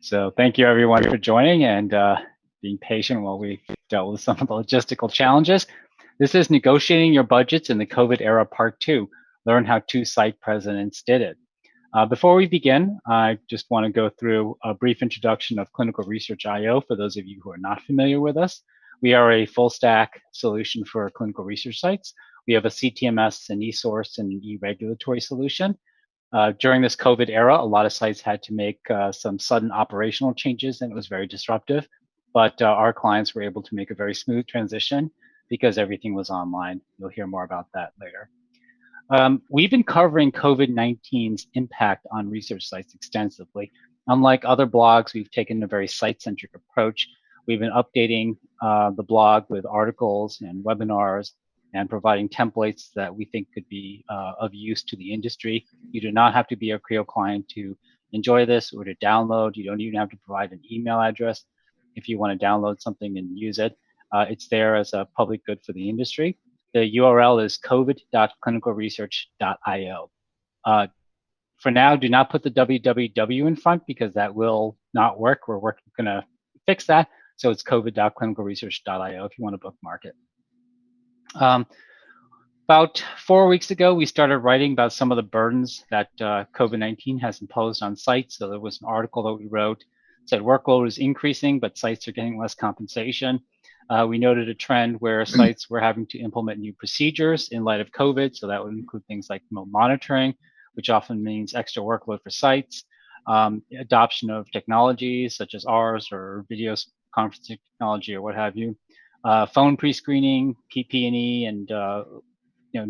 So thank you everyone for joining and being patient while we dealt with some of the logistical challenges. This is Negotiating Your Budgets in the COVID Era Part 2. Learn how 2 site presidents did it. Before we begin, I just want to go through a brief introduction of Clinical Research IO for those of you who are not familiar with us. We are a full stack solution for clinical research sites. We have a CTMS, an eSource, and an e-regulatory solution. During this COVID era, a lot of sites had to make some sudden operational changes, and it was very disruptive. But our clients were able to make a very smooth transition because everything was online. You'll hear more about that later. We've been covering COVID-19's impact on research sites extensively. Unlike other blogs, we've taken a very site-centric approach. We've been updating the blog with articles and webinars and providing templates that we think could be of use to the industry. You do not have to be a Creo client to enjoy this or to download. You don't even have to provide an email address if you want to download something and use it. It's there as a public good for the industry. The URL is covid.clinicalresearch.io. For now, do not put the www in front because that will not work. We're going to fix that. So it's covid.clinicalresearch.io if you want to bookmark it. About 4 weeks ago, we started writing about some of the burdens that COVID-19 has imposed on sites. So there was an article that we wrote that said workload is increasing, but sites are getting less compensation. We noted a trend where sites were having to implement new procedures in light of COVID. So that would include things like remote monitoring, which often means extra workload for sites, adoption of technologies such as ours or video conferencing technology or what have you. Phone pre-screening, PP&E, and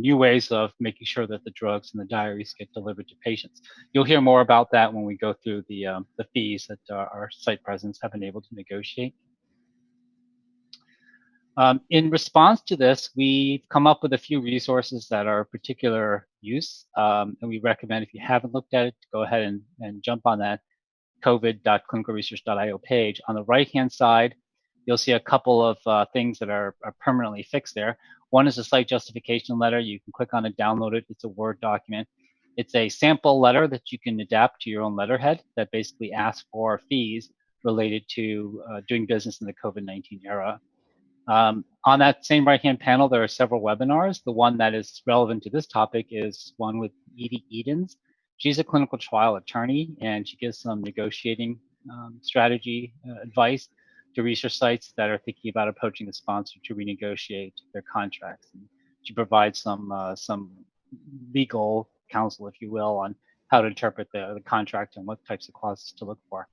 new ways of making sure that the drugs and the diaries get delivered to patients. You'll hear more about that when we go through the fees that our site presidents have been able to negotiate. In response to this, we've come up with a few resources that are of particular use, and we recommend if you haven't looked at it, go ahead and jump on that covid.clinicalresearch.io page. On the right-hand side, you'll see a couple of things that are permanently fixed there. One is a site justification letter. You can click on it, download it. It's a Word document. It's a sample letter that you can adapt to your own letterhead that basically asks for fees related to doing business in the COVID-19 era. On that same right-hand panel, there are several webinars. The one that is relevant to this topic is one with Edie Edens. She's a clinical trial attorney, and she gives some negotiating strategy advice to research sites that are thinking about approaching the sponsor to renegotiate their contracts. And she provides some legal counsel, if you will, on how to interpret the contract and what types of clauses to look for.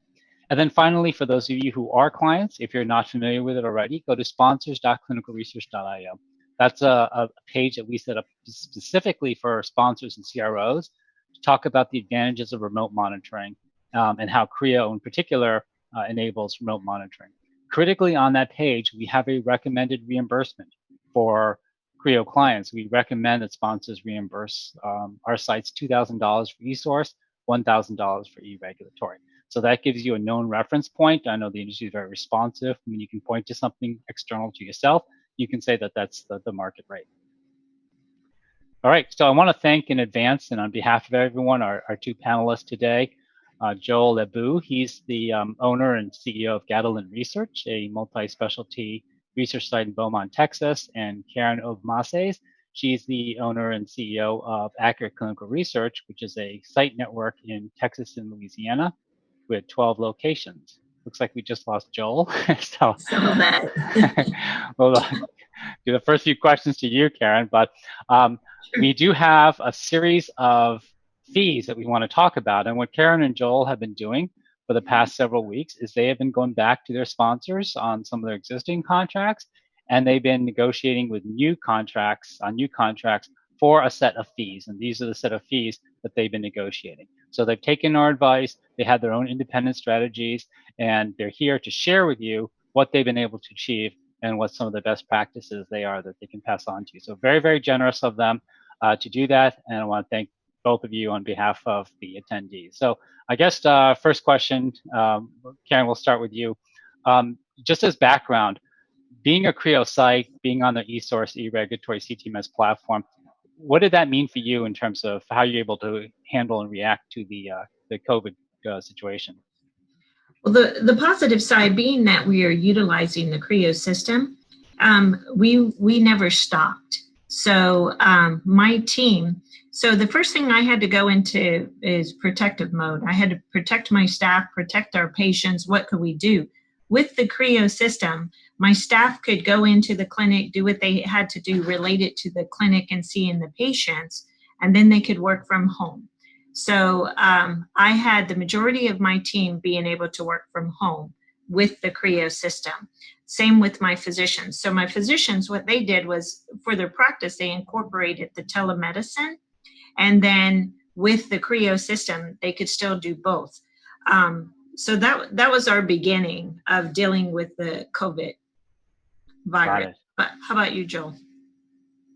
And then finally, for those of you who are clients, if you're not familiar with it already, go to sponsors.clinicalresearch.io. That's a page that we set up specifically for sponsors and CROs to talk about the advantages of remote monitoring and how Creo in particular enables remote monitoring. Critically on that page, we have a recommended reimbursement for Creo clients. We recommend that sponsors reimburse our sites $2,000 for eSource, $1,000 for e-regulatory. So that gives you a known reference point. I know the industry is very responsive. When you can point to something external to yourself, you can say that that's the market rate. All right, so I want to thank in advance and on behalf of everyone, our 2 panelists today. Joel Ebuh, he's the owner and CEO of Gadolin Research, a multi-specialty research site in Beaumont, Texas, and Karen Obmaces. She's the owner and CEO of Accurate Clinical Research, which is a site network in Texas and Louisiana with 12 locations. Looks like we just lost Joel. So bad. We'll do the first few questions to you, Karen, but we do have a series of fees that we want to talk about. And what Karen and Joel have been doing for the past several weeks is they have been going back to their sponsors on some of their existing contracts, and they've been negotiating with new contracts for a set of fees. And these are the set of fees that they've been negotiating. So they've taken our advice, they have their own independent strategies, and they're here to share with you what they've been able to achieve and what some of the best practices they are that they can pass on to you. So very, very generous of them to do that. And I want to thank both of you on behalf of the attendees. So I guess first question, Karen, we'll start with you. Just as background, being a Creo site, being on the eSource e-regulatory CTMS platform, what did that mean for you in terms of how you're able to handle and react to the COVID situation? Well, the positive side being that we are utilizing the Creo system, we never stopped. So my team, so the first thing I had to go into is protective mode. I had to protect my staff, protect our patients. What could we do? With the Creo system, my staff could go into the clinic, do what they had to do related to the clinic and seeing the patients, and then they could work from home. So I had the majority of my team being able to work from home with the Creo system. Same with my physicians. So my physicians, what they did was for their practice, they incorporated the telemedicine, and then with the Creo system, they could still do both. So that was our beginning of dealing with the COVID Got virus. it. But how about you, Joel?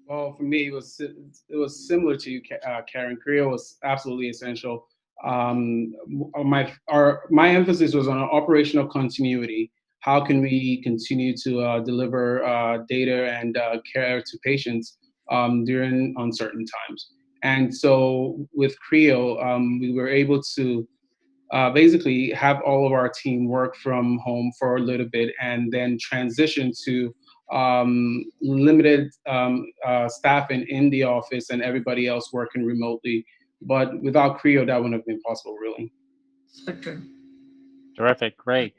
Well, for me, it was similar to you, Karen. Creo was absolutely essential. My emphasis was on operational continuity. How can we continue to deliver data and care to patients during uncertain times? And so with Creo, we were able to basically have all of our team work from home for a little bit and then transition to limited staffing in the office and everybody else working remotely. But without Creo, that wouldn't have been possible, really. So true. Terrific. Great.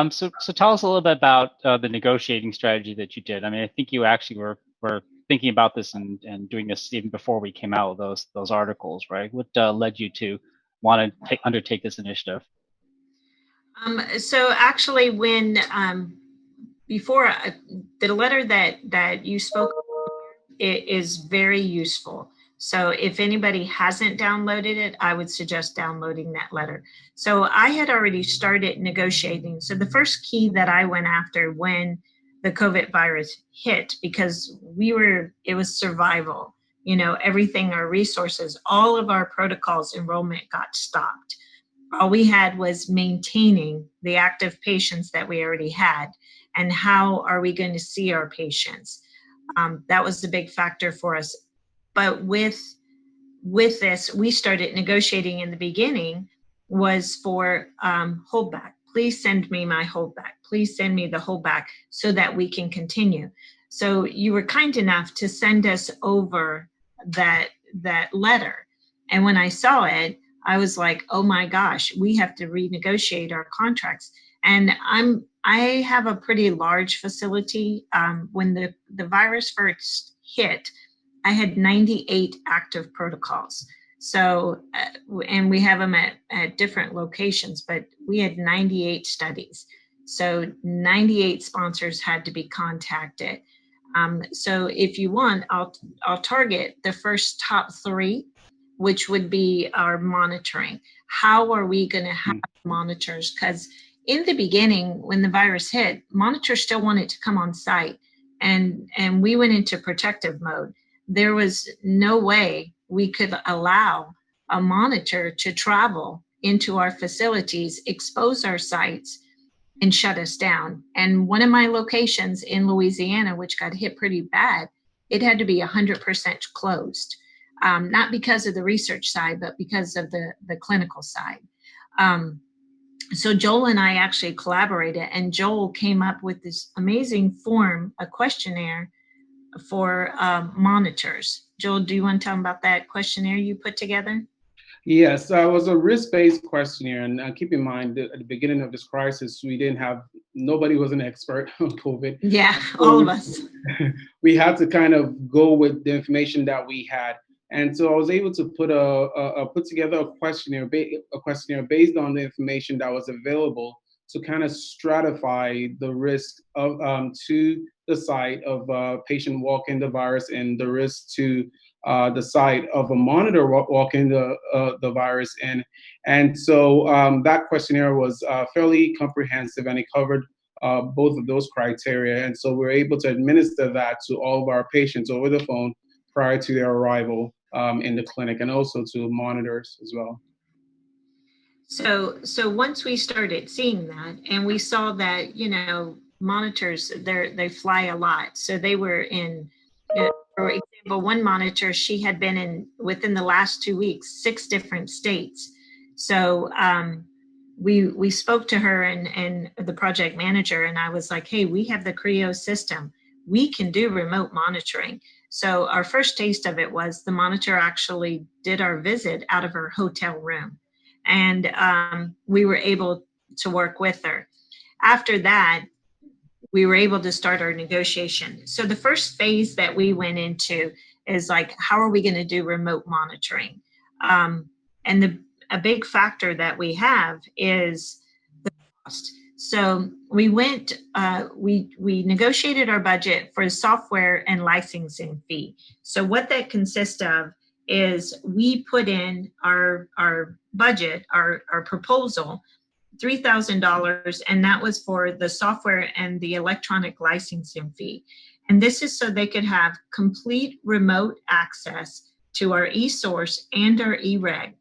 So tell us a little bit about the negotiating strategy that you did. I mean, I think you actually were thinking about this and doing this even before we came out with those articles, right? What led you to want to undertake this initiative? So actually, when before the letter that you spoke, it is very useful. So if anybody hasn't downloaded it, I would suggest downloading that letter. So I had already started negotiating. So the first key that I went after when the COVID virus hit, because it was survival, everything, our resources, all of our protocols, enrollment got stopped. All we had was maintaining the active patients that we already had. And how are we going to see our patients? That was the big factor for us. But with this, we started negotiating in the beginning was for holdback. Please send me my holdback. Please send me the holdback so that we can continue. So you were kind enough to send us over that letter. And when I saw it, I was like, oh my gosh, we have to renegotiate our contracts. And I have a pretty large facility. When the virus first hit, I had 98 active protocols. So, and we have them at different locations, but we had 98 studies. So 98 sponsors had to be contacted. So if you want, I'll target the first top three, which would be our monitoring. How are we going to have monitors? Because in the beginning, when the virus hit, monitors still wanted to come on site, and we went into protective mode. There was no way we could allow a monitor to travel into our facilities, expose our sites, and shut us down. And one of my locations in Louisiana, which got hit pretty bad, it had to be 100% closed, not because of the research side, but because of the clinical side. So Joel and I actually collaborated, and Joel came up with this amazing form, a questionnaire for monitors. Joel, do you want to tell them about that questionnaire you put together? Yes, it was a risk-based questionnaire, and keep in mind that at the beginning of this crisis, nobody was an expert on COVID. Yeah, all of So us. we had to kind of go with the information that we had, and so I was able to put together a questionnaire based on the information that was available to kind of stratify the risk of to the site of a patient walking the virus and the risk to the site of a monitor walking the virus in. And so that questionnaire was fairly comprehensive, and it covered both of those criteria. And so we're able to administer that to all of our patients over the phone prior to their arrival in the clinic, and also to monitors as well. So once we started seeing that, and we saw that, monitors, they fly a lot. So they were in, for example, one monitor, she had been in within the last 2 weeks, 6 different states. So we spoke to her and the project manager, and I was like, hey, we have the Creo system. We can do remote monitoring. So our first taste of it was the monitor actually did our visit out of her hotel room. And we were able to work with her. After that, we were able to start our negotiation. So the first phase that we went into is like, how are we going to do remote monitoring? And a big factor that we have is the cost. So we went, we negotiated our budget for software and licensing fee. So what that consists of is we put in our budget, our proposal, $3,000, and that was for the software and the electronic licensing fee. And this is so they could have complete remote access to our eSource and our eReg.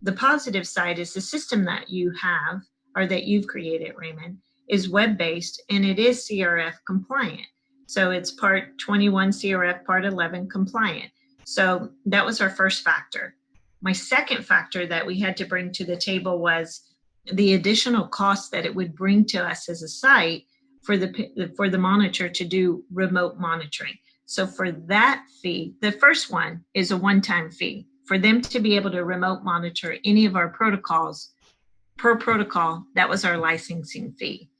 The positive side is the system that you have, or that you've created, Raymond, is web-based and it is CRF compliant. So it's part 21 CRF, part 11 compliant. So that was our first factor. My second factor that we had to bring to the table was the additional cost that it would bring to us as a site for the monitor to do remote monitoring. So for that fee, the first one is a one-time fee. For them to be able to remote monitor any of our protocols, per protocol, that was our licensing fee.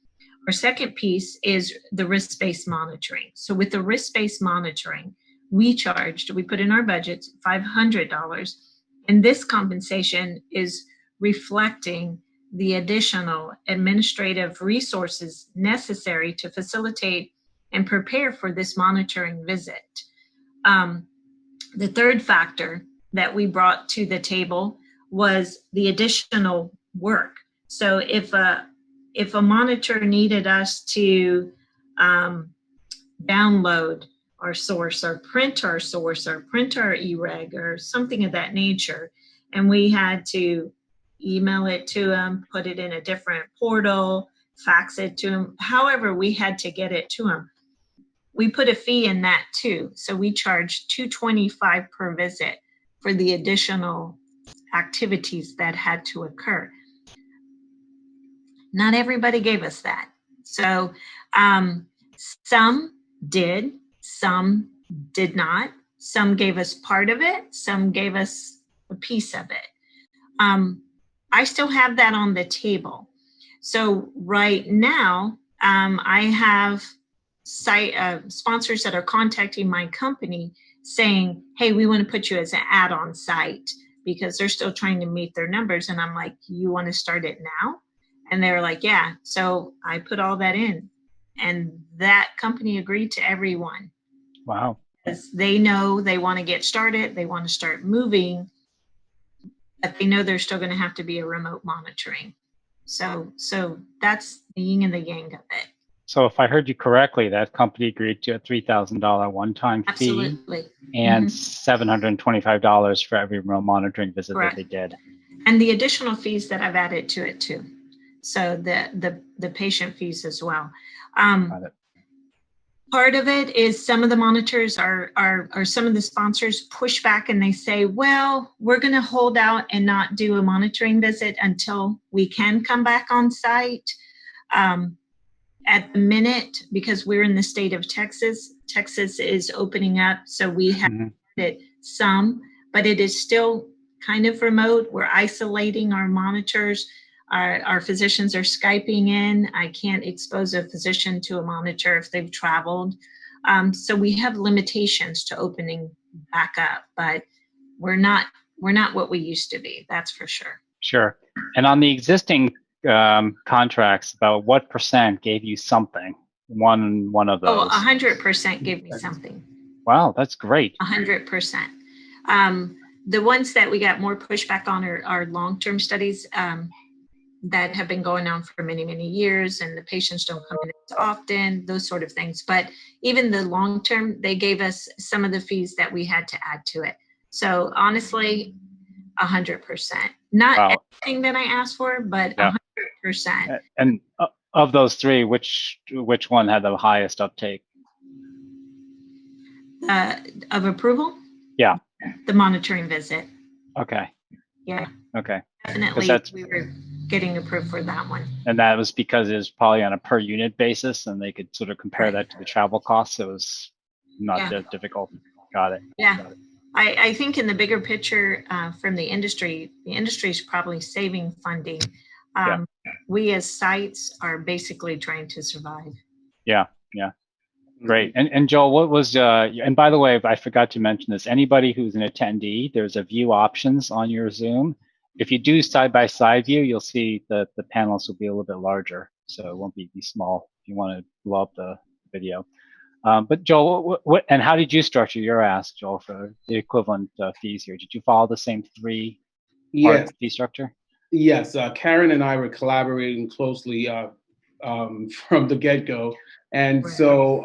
Our second piece is the risk-based monitoring. So with the risk-based monitoring, we put in our budget $500, and this compensation is reflecting the additional administrative resources necessary to facilitate and prepare for this monitoring visit. The third factor that we brought to the table was the additional work. So if a monitor needed us to download our source or print our source or print our eReg or something of that nature, and we had to email it to them, put it in a different portal, fax it to them, however we had to get it to them, we put a fee in that too. So we charged $225 per visit for the additional activities that had to occur. Not everybody gave us that. So some did, some did not. Some gave us part of it, some gave us a piece of it. I still have that on the table. So right now, I have sponsors that are contacting my company saying, hey, we want to put you as an add-on site because they're still trying to meet their numbers. And I'm like, you want to start it now? And they're like, yeah. So I put all that in, and that company agreed to everyone. Wow. Because they know they want to get started, they want to start moving, but they know there's still going to have to be a remote monitoring. So that's the yin and the yang of it. So if I heard you correctly, that company agreed to a $3,000 one-time fee. Absolutely. And $725 for every remote monitoring visit Correct. that they did. And the additional fees that I've added to it too. So the patient fees as well. Got it. Part of it is some of the monitors are some of the sponsors push back and they say, well, we're going to hold out and not do a monitoring visit until we can come back on site. At the minute, because we're in the state of Texas, Texas is opening up. So we have it some, but it is still kind of remote. We're isolating our monitors. Our physicians are Skyping in. I can't expose a physician to a monitor if they've traveled. So we have limitations to opening back up, but we're not what we used to be. That's for sure. Sure. And on the existing contracts, about what % gave you something? One of those. 100% gave me something. Wow, that's great. 100%. The ones that we got more pushback on are long-term studies that have been going on for many, many years, and the patients don't come in as often, those sort of things. But even the long-term, they gave us some of the fees that we had to add to it. So honestly, 100%. Not everything that I asked for, but 100%. And of those three, which one had the highest uptake? Of approval? Yeah. The monitoring visit. Okay. Yeah. Okay. Definitely. getting approved for that one. And that was because it was probably on a per unit basis, and they could sort of compare that to the travel costs. So it was not that difficult. Got it. Yeah. I think in the bigger picture from the industry is probably saving funding. We as sites are basically trying to survive. Yeah. Great. And Joel, what was, and by the way, I forgot to mention this, anybody who's an attendee, there's a view options on your Zoom. If you do side-by-side view, you'll see that the panels will be a little bit larger. So it won't be small if you want to blow up the video. But Joel, what and how did you structure your ask, Joel, for the equivalent fees here? Did you follow the same three-part fee structure? Yes, Karen and I were collaborating closely from the get-go, and so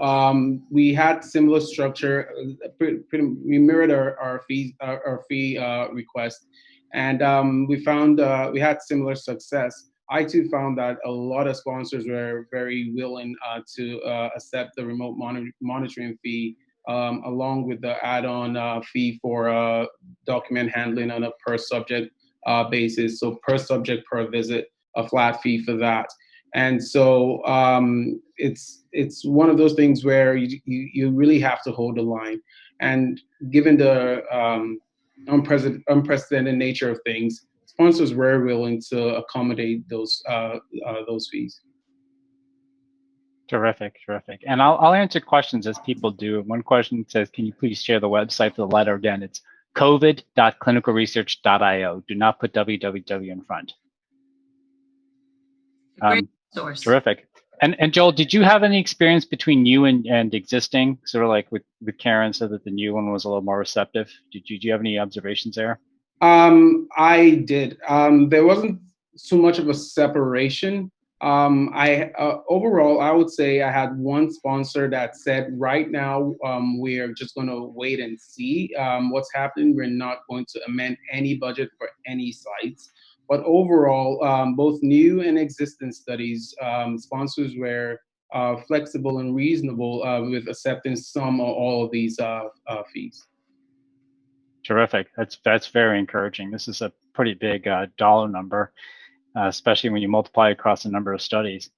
we had similar structure. We mirrored our fee request, and we found we had similar success. I too found that a lot of sponsors were very willing to accept the remote monitoring fee, along with the add-on fee for document handling on a per subject basis. So per subject, per visit, a flat fee for that. And so it's one of those things where you really have to hold the line. And given the unprecedented nature of things, sponsors were willing to accommodate those fees. Terrific. And I'll answer questions as people do. One question says, can you please share the website for the letter? Again, it's covid.clinicalresearch.io. Do not put www in front. Great source. Terrific. And Joel, did you have any experience between you and existing, sort of like with Karen said that the new one was a little more receptive? Do you have any observations there? I did. There wasn't so much of a separation. Overall, I would say I had one sponsor that said, right now, we're just going to wait and see what's happening. We're not going to amend any budget for any sites. But overall, both new and existing studies, sponsors were flexible and reasonable with accepting some or all of these fees. Terrific. That's very encouraging. This is a pretty big dollar number, especially when you multiply across a number of studies.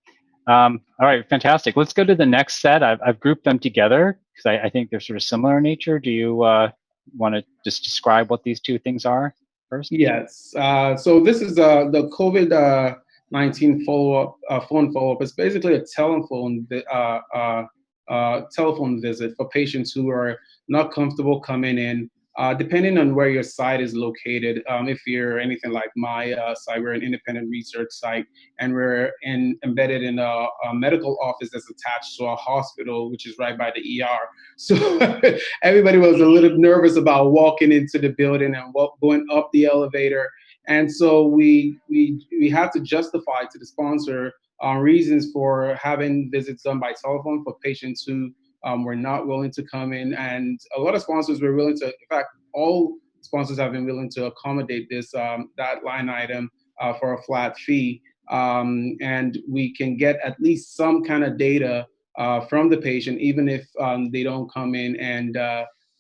All right, fantastic. Let's go to the next set. I've grouped them together because I think they're sort of similar in nature. Do you want to just describe what these two things are first? Yes. So this is the COVID-19 phone follow-up. It's basically a telephone visit for patients who are not comfortable coming in. Depending on where your site is located, if you're anything like my site, we're an independent research site, and we're embedded in a medical office that's attached to a hospital, which is right by the ER. So everybody was a little nervous about walking into the building and going up the elevator. And so we had to justify to the sponsor reasons for having visits done by telephone for patients who were not willing to come in, and a lot of sponsors were willing to. In fact, all sponsors have been willing to accommodate this that line item for a flat fee, and we can get at least some kind of data from the patient, even if they don't come in and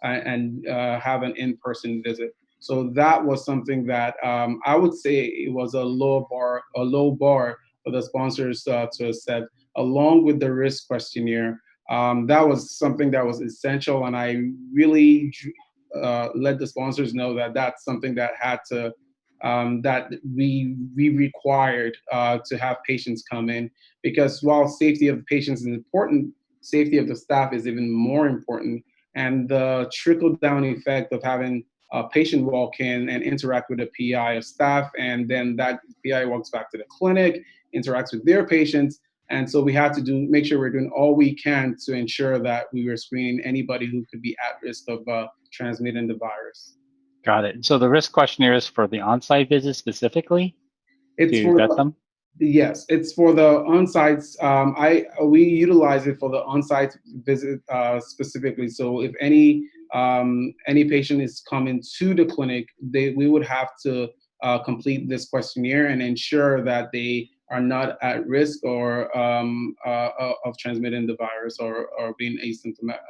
have an in-person visit. So that was something that I would say it was a low bar for the sponsors to accept, along with the risk questionnaire. That was something that was essential, and I really let the sponsors know that that's something that had to that we required to have patients come in, because while safety of the patients is important, safety of the staff is even more important, and the trickle down effect of having a patient walk in and interact with a PI of staff, and then that PI walks back to the clinic, interacts with their patients. And so we had to make sure we're doing all we can to ensure that we were screening anybody who could be at risk of transmitting the virus. Got it. So the risk questionnaire is for the on-site visit specifically? It's to vet them? Yes, it's for the on-sites. We utilize it for the on-site visit specifically. So if any patient is coming to the clinic, we would have to complete this questionnaire and ensure that they are not at risk or of transmitting the virus or being asymptomatic.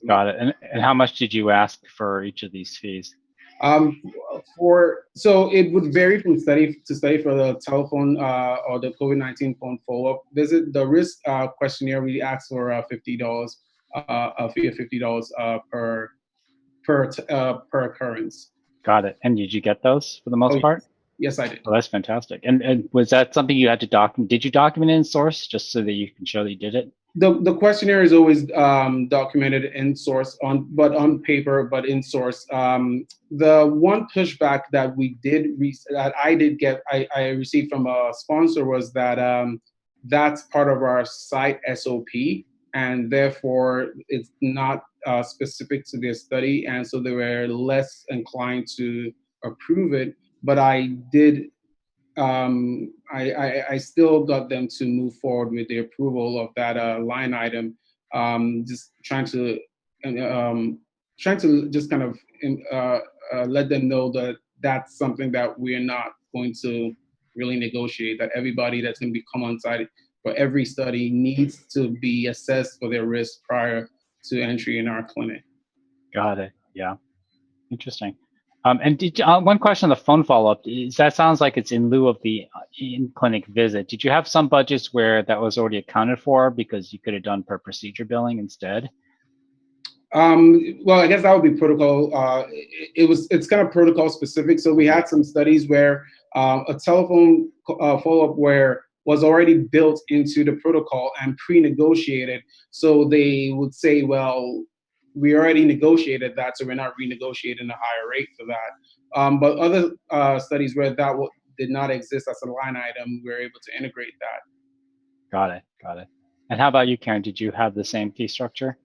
Got it. And how much did you ask for each of these fees? Um, so it would vary from study to study for the telephone or the COVID-19 phone follow-up visit. The risk questionnaire we ask for $50, a fee of $50 per occurrence. Got it. And did you get those for the most Oh, part? yes, I did. Oh, that's fantastic. And was that something you had to document? Did you document it in source just so that you can show that you did it? The questionnaire is always documented in source but on paper, but in source. The one pushback that that I did get, I received from a sponsor was that that's part of our site SOP, and therefore it's not specific to their study, and so they were less inclined to approve it. But I did I still got them to move forward with the approval of that line item. Just trying to just kind of let them know that that's something that we're not going to really negotiate. That everybody that's going to come on site for every study needs to be assessed for their risk prior to entry in our clinic. Got it. Yeah. Interesting. And one question on the phone follow-up is that sounds like it's in lieu of the in-clinic visit. Did you have some budgets where that was already accounted for because you could have done per procedure billing instead? Well, I guess that would be protocol. It's kind of protocol specific. So we had some studies where a telephone follow-up where was already built into the protocol and pre-negotiated. So they would say, well, we already negotiated that, so we're not renegotiating a higher rate for that. But other studies where that did not exist as a line item, we were able to integrate that. Got it. Got it. And how about you, Karen? Did you have the same fee structure?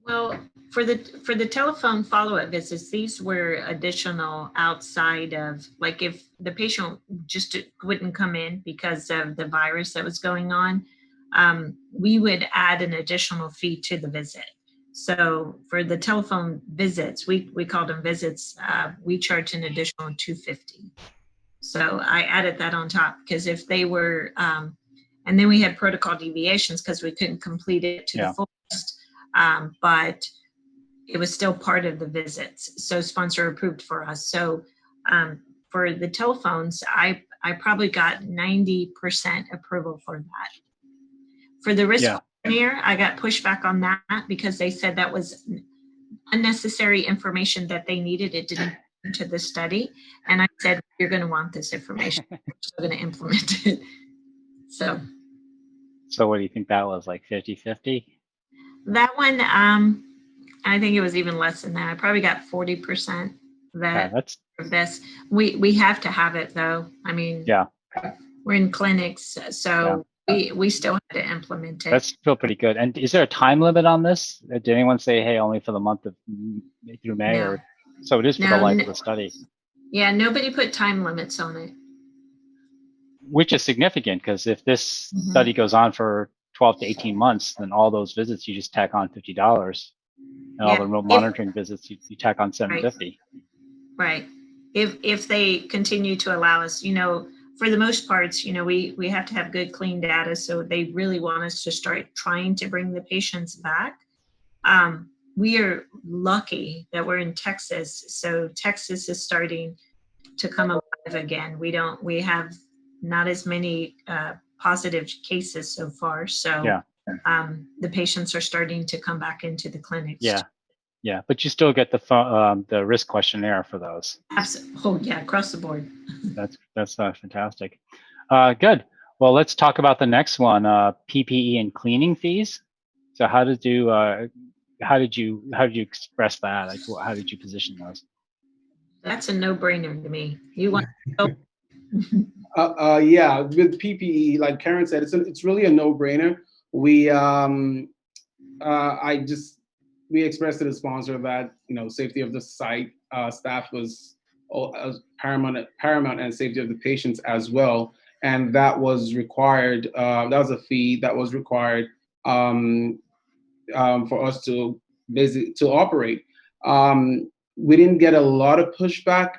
Well, for the telephone follow-up visits, these were additional outside of, like, if the patient just wouldn't come in because of the virus that was going on, we would add an additional fee to the visit. So for the telephone visits, we called them visits, we charge an additional $250. So I added that on top because if they were, and then we had protocol deviations because we couldn't complete it to the fullest. But it was still part of the visits. So sponsor approved for us. So for the telephones, I probably got 90% approval for that. For the risk questionnaire, I got pushback on that because they said that was unnecessary information that they needed. It didn't into the study. And I said, you're going to want this information. We're still going to implement it. So what do you think that was, like 50-50? That one, I think it was even less than that. I probably got 40% of this. We have to have it though. I mean, we're in clinics, so we still have to implement it. That's still pretty good. And is there a time limit on this? Did anyone say, hey, only for the month of through May? No. Or so it is for the life of the study? Yeah, nobody put time limits on it. Which is significant because if this study goes on for 12 to 18 months, then all those visits you just tack on $50, and all the remote monitoring visits you tack on $750. Right. If they continue to allow us, for the most parts, we have to have good, clean data. So they really want us to start trying to bring the patients back. We are lucky that we're in Texas. So Texas is starting to come alive again. We have not as many positive cases so far. So the patients are starting to come back into the clinics. Yeah, but you still get the risk questionnaire for those. Absolutely. Oh yeah, across the board. That's fantastic. Good. Well, let's talk about the next one, PPE and cleaning fees. So how did you express that? Like, how did you position those? That's a no-brainer to me. You want to yeah, with PPE, like Karen said, it's really a no-brainer. We expressed to the sponsor that safety of the site staff was paramount, and safety of the patients as well, and that was required. That was a fee that was required for us to operate. We didn't get a lot of pushback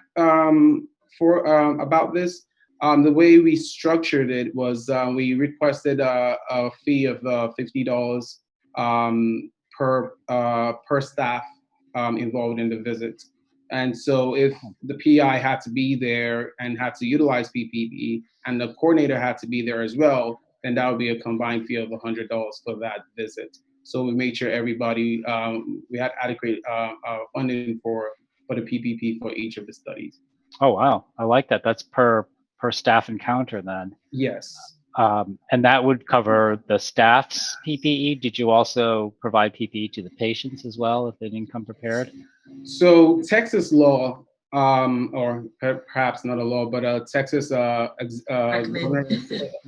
about this. The way we structured it was we requested a fee of $50 per staff involved in the visit. And so if the PI had to be there and had to utilize PPE and the coordinator had to be there as well, then that would be a combined fee of $100 for that visit. So we made sure everybody, we had adequate funding for the PPP for each of the studies. Oh, wow. I like that. That's per staff encounter then. Yes. And that would cover the staff's PPE. Did you also provide PPE to the patients as well if they didn't come prepared? So Texas law, or perhaps not a law, but a Texas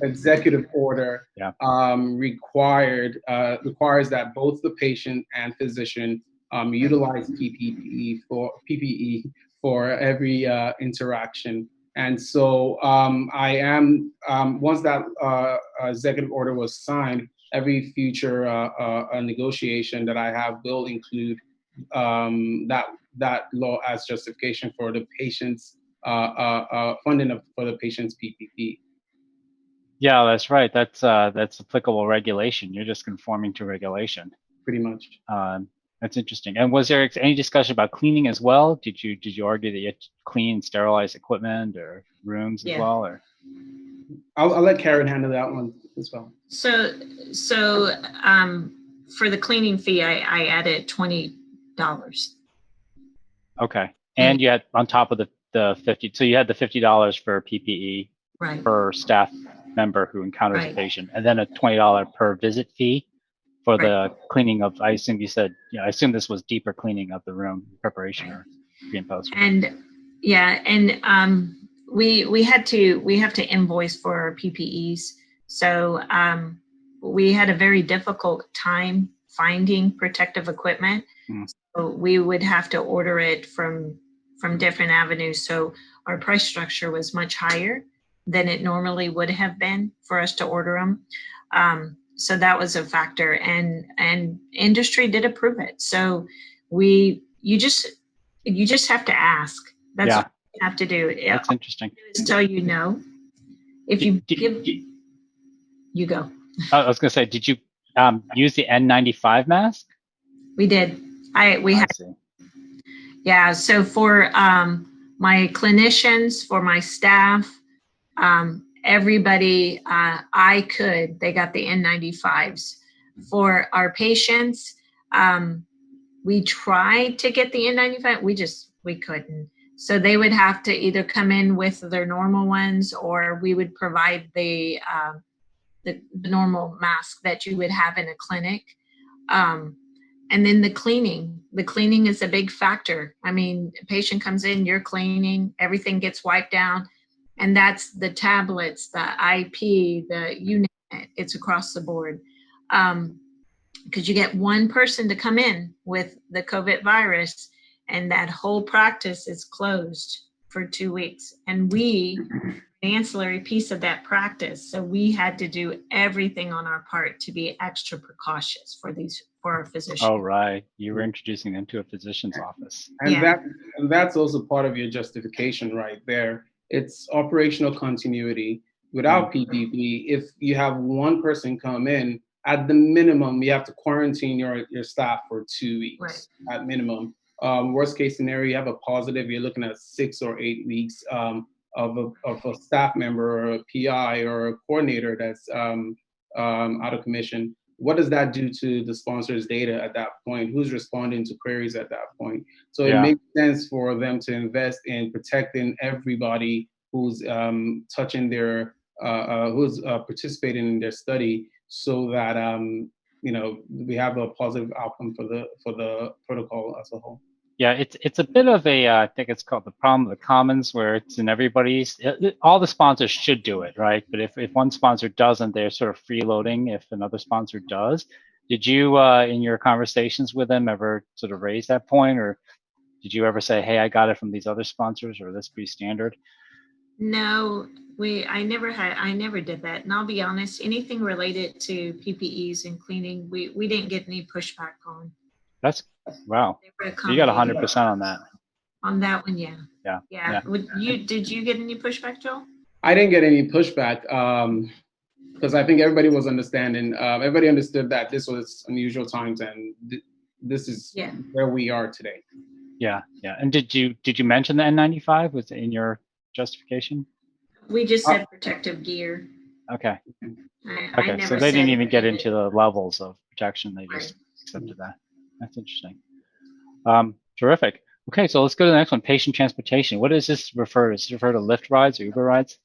executive order Yeah. requires that both the patient and physician utilize PPE for every interaction. And so I am once that executive order was signed, every future negotiation that I have will include that law as justification for the patient's funding for the patient's PPP. Yeah, that's right. That's applicable regulation. You're just conforming to regulation. Pretty much. That's interesting. And was there any discussion about cleaning as well? Did you argue that you had to clean and sterilize equipment or rooms as well? Or I'll let Karen handle that one as well. So for the cleaning fee, I added $20. Okay, and you had on top of the 50. So you had the $50 for PPE per staff member who encounters a patient, and then a $20 per visit fee for the cleaning of. I assume you said, I assume this was deeper cleaning of the room preparation or pre and post. And we have to invoice for our PPEs. So we had a very difficult time finding protective equipment. So we would have to order it from different avenues. So our price structure was much higher than it normally would have been for us to order them. So that was a factor, and industry did approve it. So you just have to ask. That's what you have to do. That's interesting. Is tell you no. If you you go. I was going to say, did you use the N95 mask? We did. We had. Yeah. So for my clinicians, for my staff, everybody they got the N95s. For our patients, we tried to get the N95. We couldn't. So they would have to either come in with their normal ones, or we would provide the normal mask that you would have in a clinic. And then the cleaning is a big factor. I mean, a patient comes in, you're cleaning, everything gets wiped down. And that's the tablets, the IP, you name it, it's across the board. Because you get one person to come in with the COVID virus, and that whole practice is closed for 2 weeks. And the ancillary piece of that practice. So we had to do everything on our part to be extra precautious for our physicians. Oh, right. You were introducing them to a physician's office. And that's also part of your justification right there. It's operational continuity. Without PPP, if you have one person come in, at the minimum, you have to quarantine your staff for 2 weeks at minimum. Worst case scenario, you have a positive, you're looking at 6 or 8 weeks of a staff member or a PI or a coordinator that's out of commission. What does that do to the sponsor's data at that point? Who's responding to queries at that point? So it makes sense for them to invest in protecting everybody who's touching their, who's participating in their study, so that we have a positive outcome for the protocol as a whole. Yeah, it's a bit of a, I think it's called the problem of the commons, where it's in everybody's, all the sponsors should do it, right? But if one sponsor doesn't, they're sort of freeloading if another sponsor does. Did you, in your conversations with them, ever sort of raise that point? Or did you ever say, hey, I got it from these other sponsors, or this pretty standard? No, I never did that. And I'll be honest, anything related to PPEs and cleaning, we didn't get any pushback on. That's wow. You got 100% on that. On that one, yeah. Yeah. Did you get any pushback, Joel? I didn't get any pushback because I think everybody was understanding. Everybody understood that this was unusual times, and this is where we are today. Yeah. And did you mention the N95? Was it in your justification? We just said protective gear. Okay. I Okay. never So they didn't said even get anything. into the levels of protection. They just accepted that. That's interesting. Terrific. Okay, so let's go to the next one. Patient transportation. What does this refer to? Does this refer to Lyft rides or Uber rides?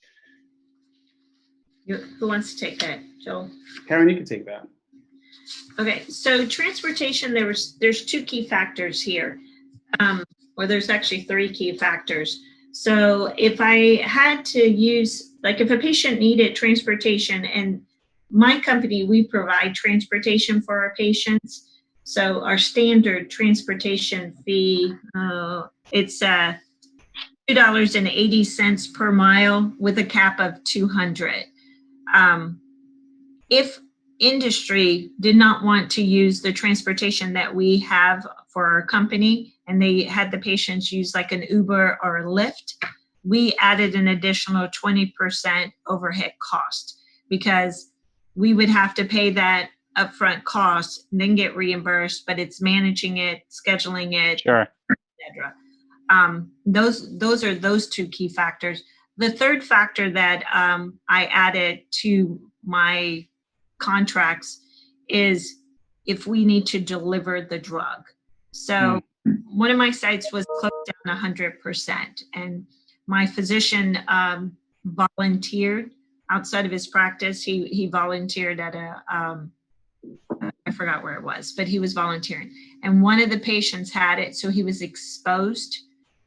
Who wants to take that, Joel? Karen, you can take that. Okay, so transportation, there's two key factors here. Or there's actually three key factors. So if I had to use, like if a patient needed transportation, and my company, we provide transportation for our patients. So our standard transportation fee, it's $2.80 per mile with a cap of 200. If industry did not want to use the transportation that we have for our company, and they had the patients use like an Uber or a Lyft, we added an additional 20% overhead cost, because we would have to pay that upfront cost and then get reimbursed, but it's managing it, scheduling it, Sure. etc. Those are those two key factors. The third factor that I added to my contracts is if we need to deliver the drug. So one of my sites was closed down 100%, and my physician volunteered outside of his practice. He volunteered at a I forgot where it was, but he was volunteering, and one of the patients had it, so he was exposed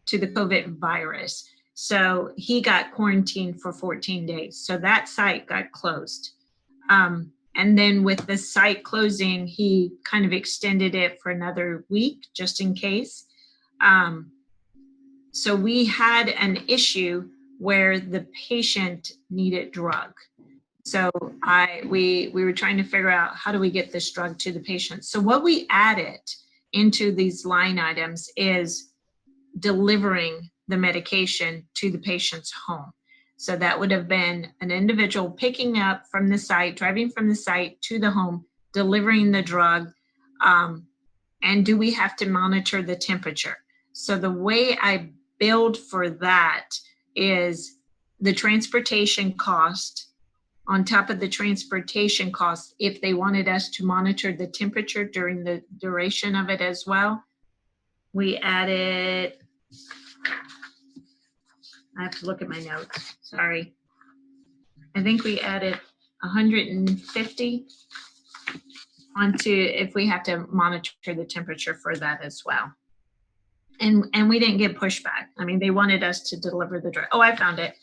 to the COVID virus. So he got quarantined for 14 days. So that site got closed. And then with the site closing, he kind of extended it for another week, just in case. So we had an issue where the patient needed drug. So we were trying to figure out, how do we get this drug to the patient? So what we added into these line items is delivering the medication to the patient's home. So that would have been an individual picking up from the site, driving from the site to the home, delivering the drug. And do we have to monitor the temperature? So the way I billed for that is the transportation cost. On top of the transportation cost, if they wanted us to monitor the temperature during the duration of it as well, we added, I have to look at my notes, sorry. I think we added 150 onto if we have to monitor the temperature for that as well. And we didn't get pushback. I mean, they wanted us to deliver the drug. Oh, I found it.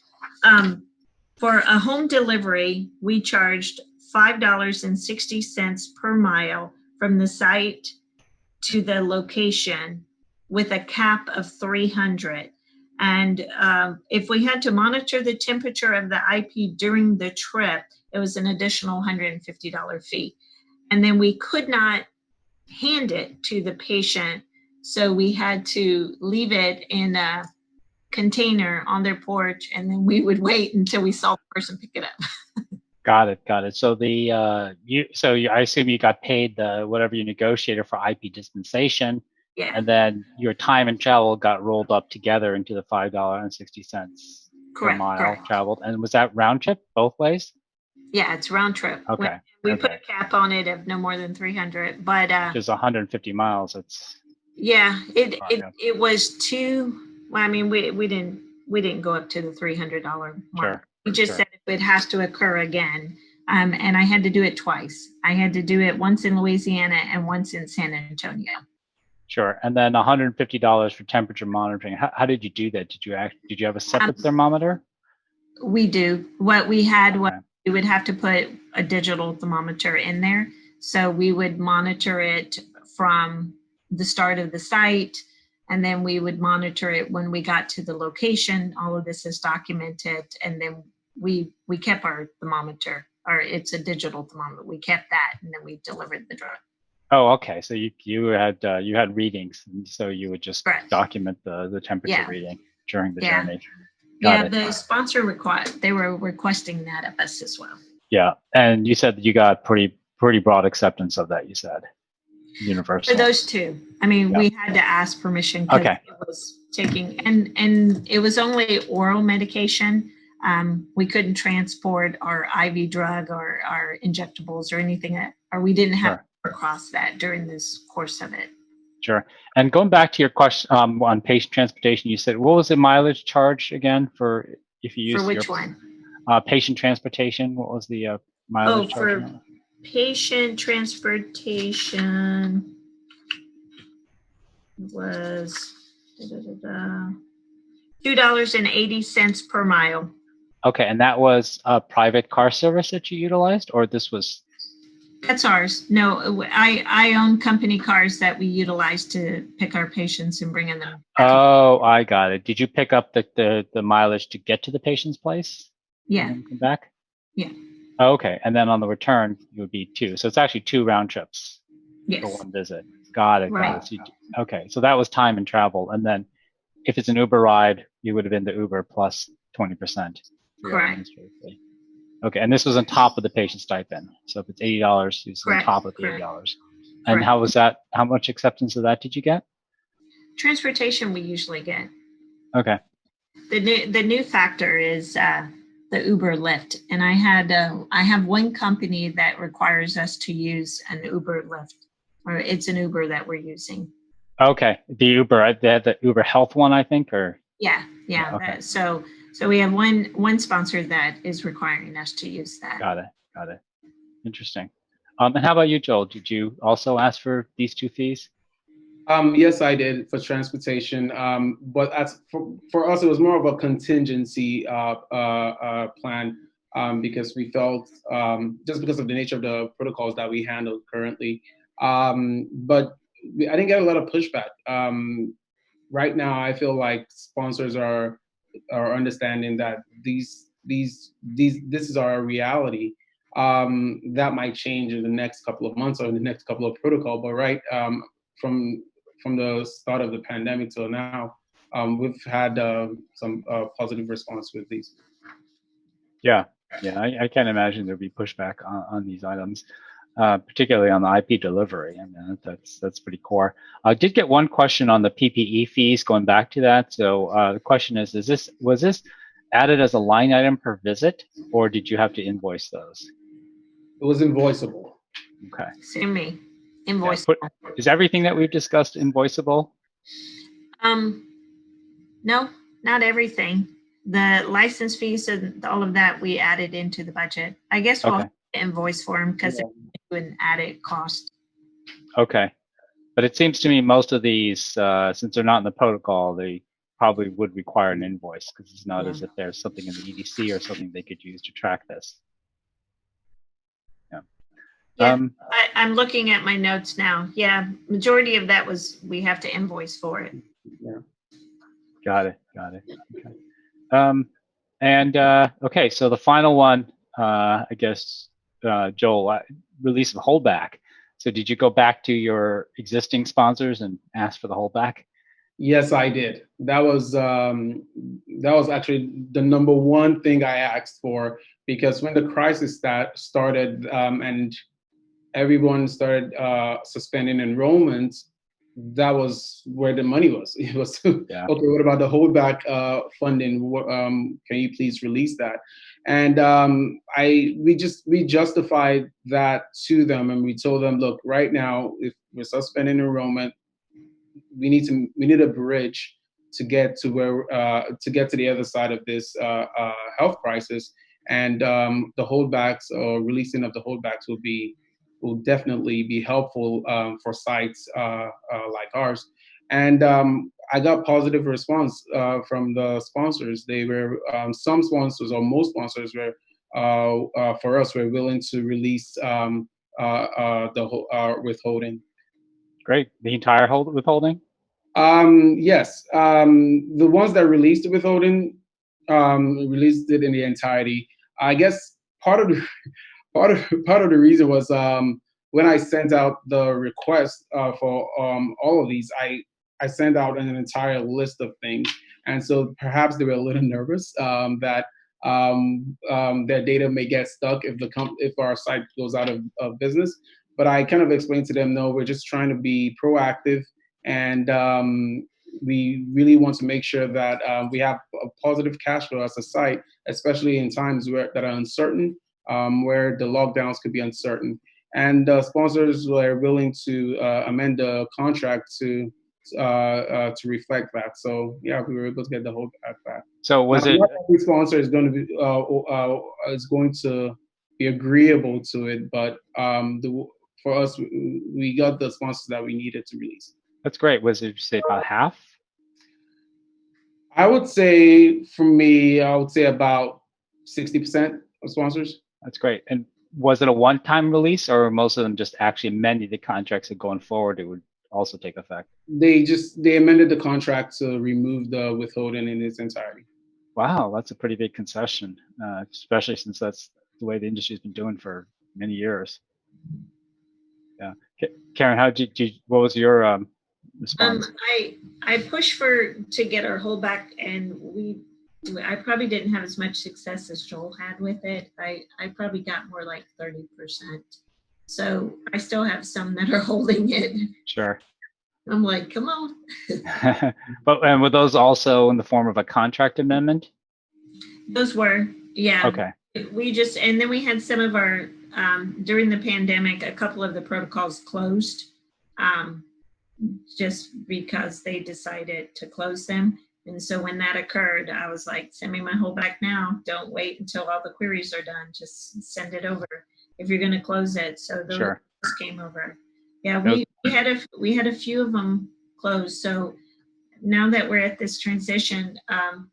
For a home delivery, we charged $5.60 per mile from the site to the location with a cap of 300. And if we had to monitor the temperature of the IP during the trip, it was an additional $150 fee. And then we could not hand it to the patient, so we had to leave it in a container on their porch, and then we would wait until we saw the person pick it up. Got it. So I assume you got paid whatever you negotiated for IP dispensation, Yeah. and then your time and travel got rolled up together into the $5.60 per mile traveled. And was that round trip both ways? Yeah, it's round trip. Okay. We put a cap on it of no more than 300, but just 150 miles. It's it was too. Well, I mean, we didn't go up to the $300 mark. Sure. We just said it has to occur again. And I had to do it twice. I had to do it once in Louisiana and once in San Antonio. Sure. And then $150 for temperature monitoring. How did you do that? Did you have a separate thermometer? We do. What we had was we would have to put a digital thermometer in there. So we would monitor it from the start of the site, and then we would monitor it when we got to the location. All of this is documented, and then we kept our thermometer, or it's a digital thermometer. We kept that, and then we delivered the drug. Oh, okay. So you had readings, and so you would just document the temperature reading during the journey. Got it. The sponsor they were requesting that of us as well. Yeah, and you said that you got pretty broad acceptance of that. You said. universal. For those two. I mean, Yeah. we had to ask permission because Okay. it was taking, and it was only oral medication. We couldn't transport our IV drug or our injectables or anything, or we didn't have to cross that during this course of it. Sure. And going back to your question on patient transportation, you said, what was the mileage charge again for if you use For which one? Patient transportation? What was the mileage charge? For patient transportation was $2.80 per mile. Okay, and that was a private car service that you utilized, or this was? That's ours. No, I own company cars that we utilize to pick our patients and bring in them. Oh, I got it. Did you pick up the mileage to get to the patient's place? Yeah. And then come back? Yeah. Oh, okay, and then on the return, it would be 2. So it's actually 2 round trips for one visit. Got it. Right. Got it. So okay, so that was time and travel, and then if it's an Uber ride, you would have been the Uber plus 20%. Correct. Okay, and this was on top of the patient stipend. So if it's $80, it's on top of the $80. And how was that? How much acceptance of that did you get? Transportation we usually get. Okay. The new factor is the Uber Lyft, and I have one company that requires us to use an Uber Lyft, or it's an Uber that we're using. Okay, the Uber, the Uber Health one, I think, or yeah. Okay. So we have one sponsor that is requiring us to use that. Got it. Interesting. And how about you, Joel? Did you also ask for these 2 fees? Yes, I did for transportation. But for us, it was more of a contingency plan because we felt just because of the nature of the protocols that we handled currently. But I didn't get a lot of pushback. Right now, I feel like sponsors are understanding that this is our reality. That might change in the next couple of months or in the next couple of protocol. But from the start of the pandemic till now, we've had some positive response with these. Yeah, I can't imagine there'd be pushback on these items, particularly on the IP delivery. I mean, that's pretty core. I did get one question on the PPE fees. Going back to that, so the question was this added as a line item per visit, or did you have to invoice those? It was invoiceable. Okay. Same me. Invoiceable. Yeah, is everything that we've discussed invoiceable? No, not everything. The license fees and all of that we added into the budget. I guess we'll have to invoice for them because it's an added cost. Okay. But it seems to me most of these, since they're not in the protocol, they probably would require an invoice because it's not as if there's something in the EDC or something they could use to track this. Yeah, I'm looking at my notes now. Yeah, majority of that was we have to invoice for it. Yeah. Got it. Okay. Okay, so the final one, I guess, Joel, release of holdback. So did you go back to your existing sponsors and ask for the holdback? Yes, I did. That was actually the number one thing I asked for, because when the crisis started and everyone started suspending enrollments, that was where the money was. It was okay. What about the holdback funding? Can you please release that? And we justified that to them, and we told them, look, right now, if we're suspending enrollment, we need a bridge to get to where to get to the other side of this health crisis, and the holdbacks or releasing of the holdbacks will definitely be helpful for sites like ours. And I got positive response from the sponsors. They were some sponsors, or most sponsors were for us, were willing to release the withholding. Great. The entire withholding? Yes. The ones that released the withholding released it in the entirety. I guess part of the reason was when I sent out the request for all of these, I sent out an entire list of things, and so perhaps they were a little nervous that their data may get stuck if our site goes out of business. But I kind of explained to them, no, we're just trying to be proactive, and we really want to make sure that we have a positive cash flow as a site, especially in times that are uncertain, where the lockdowns could be uncertain. And sponsors were willing to amend the contract to reflect that. So yeah, we were able to get the whole back. So Now, was it? not every sponsor is going to be agreeable to it, but for us, we got the sponsors that we needed to release. That's great. Was it, say, about half? I would say, for me, I would say about 60% of sponsors. That's great. And was it a one-time release, or most of them just actually amended the contracts that going forward it would also take effect? They amended the contract to remove the withholding in its entirety. Wow, that's a pretty big concession, especially since that's the way the industry's been doing for many years. Yeah, Karen, what was your response? I pushed to get our hold back, and I probably didn't have as much success as Joel had with it. I probably got more like 30%. So I still have some that are holding it. Sure. I'm like, come on. And were those also in the form of a contract amendment? Those were, yeah. Okay. And then we had some of our, during the pandemic, a couple of the protocols closed, just because they decided to close them. And so when that occurred, I was like, send me my hold back now. Don't wait until all the queries are done. Just send it over if you're going to close it. So those Sure. came over. Yeah, we had a few of them closed. So now that we're at this transition,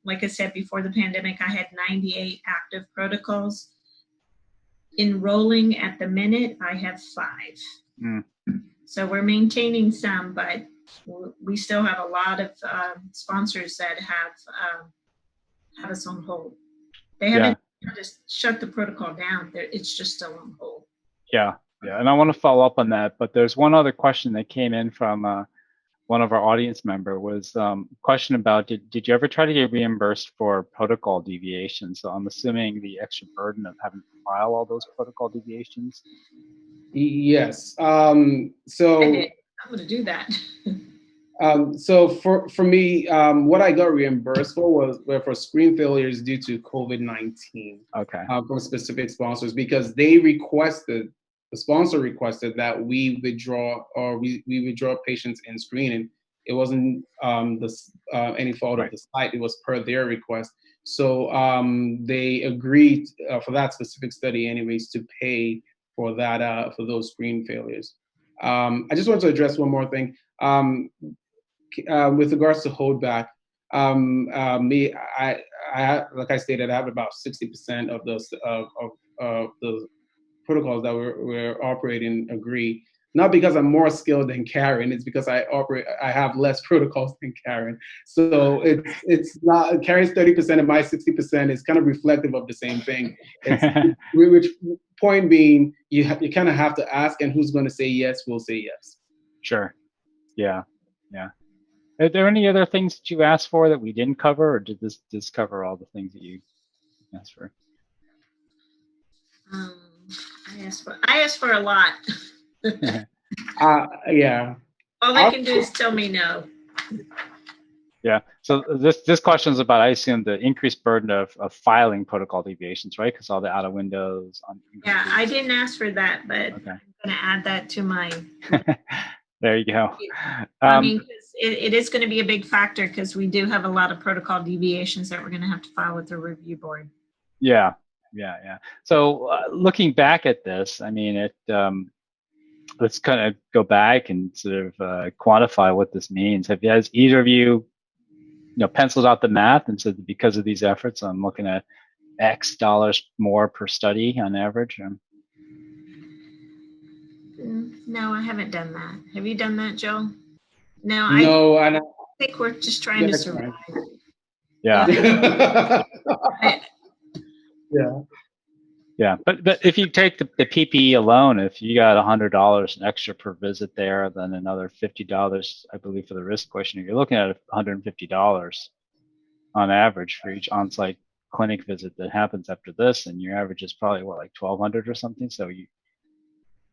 like I said, before the pandemic, I had 98 active protocols. Enrolling at the minute, I have 5. Mm. So we're maintaining some, but we still have a lot of sponsors that have us on hold. They haven't just shut the protocol down. It's just still on hold. Yeah, and I want to follow up on that, but there's one other question that came in from one of our audience member was question about did you ever try to get reimbursed for protocol deviations? So I'm assuming the extra burden of having to file all those protocol deviations. Yes. So I'm going to do that. So for me, what I got reimbursed were for screen failures due to COVID-19. Okay. From specific sponsors, because the sponsor requested that we withdraw patients in screening. It wasn't any fault of the site. It was per their request. So they agreed for that specific study, anyways, to pay for that for those screen failures. I just want to address one more thing. With regards to holdback, like I stated, I have about 60% of those of the protocols that we're operating agree. Not because I'm more skilled than Karen, it's because I have less protocols than Karen. So it's not Karen's 30% and my 60% is kind of reflective of the same thing. Which point being, you kind of have to ask, and who's going to say yes will say yes. Sure. Yeah. Are there any other things that you asked for that we didn't cover, or did this cover all the things that you asked for? I asked for a lot. Yeah. All they can do is tell me no. Yeah. So this question is about, I assume, the increased burden of filing protocol deviations, right? Because all the out of windows. Yeah, I didn't ask for that, but okay. I'm going to add that to my. There you go. I mean, it is going to be a big factor because we do have a lot of protocol deviations that we're going to have to file with the review board. Yeah. So looking back at this, I mean, let's kind of go back and sort of quantify what this means. Has either of you, penciled out the math and said, because of these efforts, I'm looking at X dollars more per study on average? No, I haven't done that. Have you done that, Joe? No, I think we're just trying to survive. Yeah. Yeah. But if you take the PPE alone, if you got $100 extra per visit there, then another $50, I believe, for the risk questionnaire, you're looking at $150 on average for each on-site clinic visit that happens after this, and your average is probably like $1,200 or something. So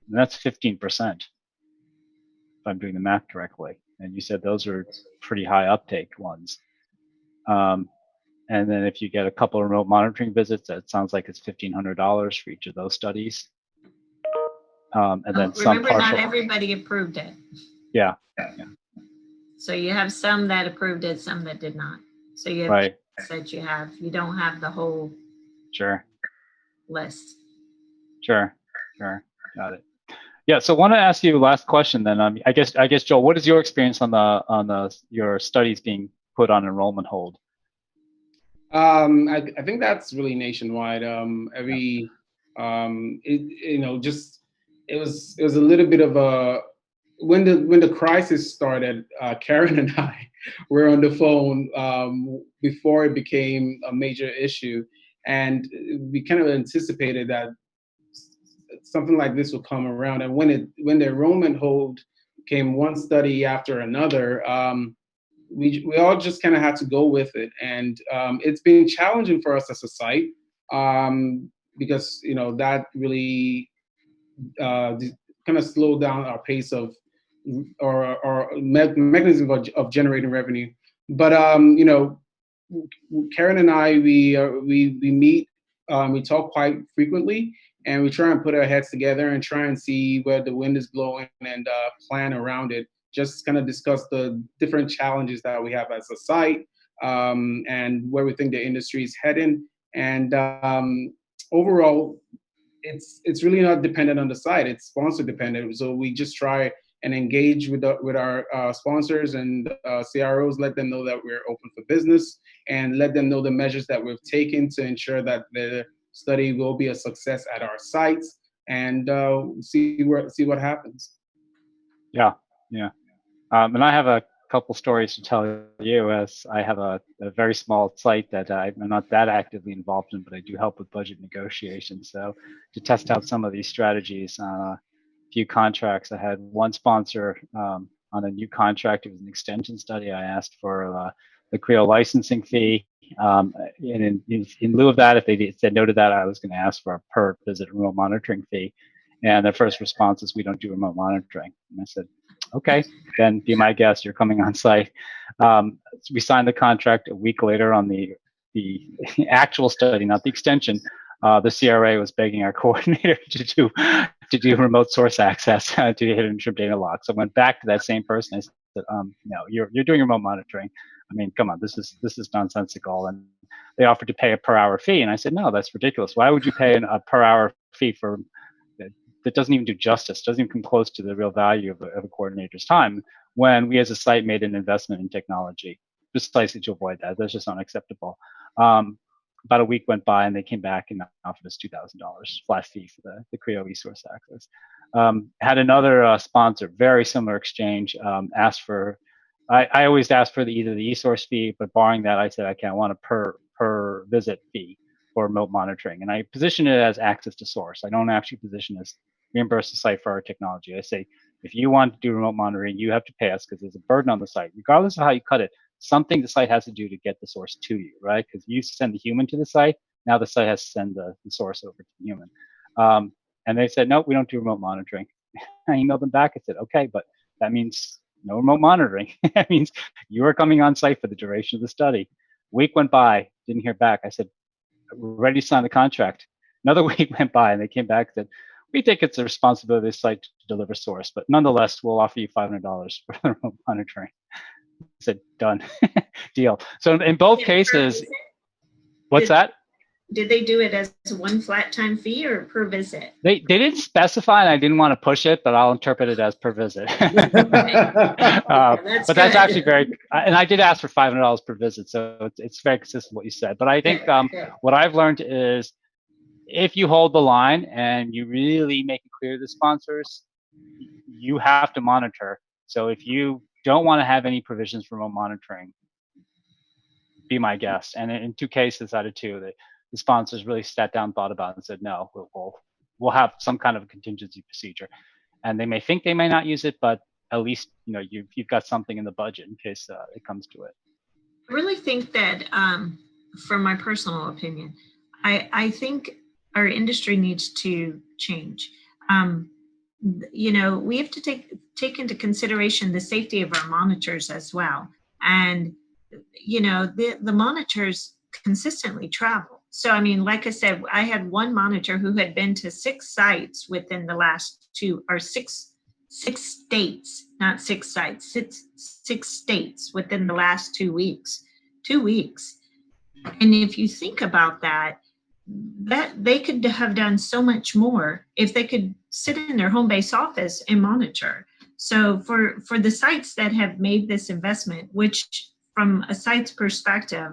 And that's 15%, if I'm doing the math correctly. And you said those are pretty high uptake ones. And then if you get a couple of remote monitoring visits, that sounds like it's $1,500 for each of those studies. And then some Remember, partial. not everybody approved it. Yeah. So you have some that approved it, some that did not. So you have Right. that you don't have the whole Sure. list. Sure. Got it. Yeah. So I want to ask you the last question then. I guess, Joel, what is your experience on your studies being put on enrollment hold? I think that's really nationwide. It was a little bit of a, when the crisis started, Karen and I were on the phone before it became a major issue, and we kind of anticipated that something like this would come around. And when the enrollment hold came one study after another, we all just kind of had to go with it, and it's been challenging for us as a site, because that really kind of slowed down our pace of or mechanism of generating revenue. But Karen and I, we meet, we talk quite frequently, and we try and put our heads together and try and see where the wind is blowing and plan around it. Just kind of discuss the different challenges that we have as a site, and where we think the industry is heading. And overall, it's really not dependent on the site. It's sponsor dependent. So we just try and engage with our sponsors and CROs, let them know that we're open for business, and let them know the measures that we've taken to ensure that the study will be a success at our sites, and see what happens. Yeah. And I have a couple stories to tell you, as I have a very small site that I'm not that actively involved in, but I do help with budget negotiations. So to test out some of these strategies on a few contracts, I had one sponsor on a new contract. It was an extension study. I asked for the Creo licensing fee. And in lieu of that, if they said no to that, I was going to ask for a per visit remote monitoring fee. And their first response is, "We don't do remote monitoring." And I said, "Okay, then be my guest. You're coming on site." So we signed the contract. A week later, on the actual study, not the extension, the CRA was begging our coordinator to do remote source access to hit an interim data lock. So I went back to that same person. I said, "No, you're doing remote monitoring. I mean, come on, this is nonsensical." And they offered to pay a per hour fee, and I said, "No, that's ridiculous. Why would you pay a per hour fee for that doesn't even do justice, doesn't even come close to the real value of a coordinator's time, when we as a site made an investment in technology precisely to avoid that? That's just unacceptable." About a week went by, and they came back and offered us $2,000 flat fee for the Creo eSource access. Had another sponsor, very similar exchange, asked for, I always ask for either the eSource fee, but barring that, I said, "I can't want a per visit fee for remote monitoring." And I position it as access to source. I don't actually position it as reimburse the site for our technology. I say, if you want to do remote monitoring, you have to pay us, because there's a burden on the site. Regardless of how you cut it, something the site has to do to get the source to you, right? Because you send the human to the site, now the site has to send the source over to the human. And they said, "No, we don't do remote monitoring." I emailed them back. I said, "Okay, but that means no remote monitoring." That means you are coming on site for the duration of the study. Week went by, didn't hear back. I said, "We're ready to sign the contract." Another week went by, and they came back and said, "We think it's the responsibility of the site to deliver source, but nonetheless, we'll offer you $500 for the remote monitoring." I said, "Done." Deal. So in both cases, what's that? Did they do it as one flat time fee or per visit? They didn't specify, and I didn't want to push it, but I'll interpret it as per visit. But that's actually very, and I did ask for $500 per visit, so it's very consistent with what you said. But I think what I've learned is, if you hold the line and you really make it clear to the sponsors, you have to monitor. So if you don't want to have any provisions for remote monitoring, be my guest. And in two cases out of two, the sponsors really sat down, thought about it, and said, "No, we'll have some kind of a contingency procedure." And they may think they may not use it, but at least you've got something in the budget in case it comes to it. I really think that, from my personal opinion, I think our industry needs to change. we have to take into consideration the safety of our monitors as well. And, the monitors consistently travel. So, I mean, like I said, I had one monitor who had been to 6 sites within the last 6 states, not 6 sites, six states within the last 2 weeks. 2 weeks. And if you think about that they could have done so much more if they could sit in their home base office and monitor. So for the sites that have made this investment, which from a site's perspective,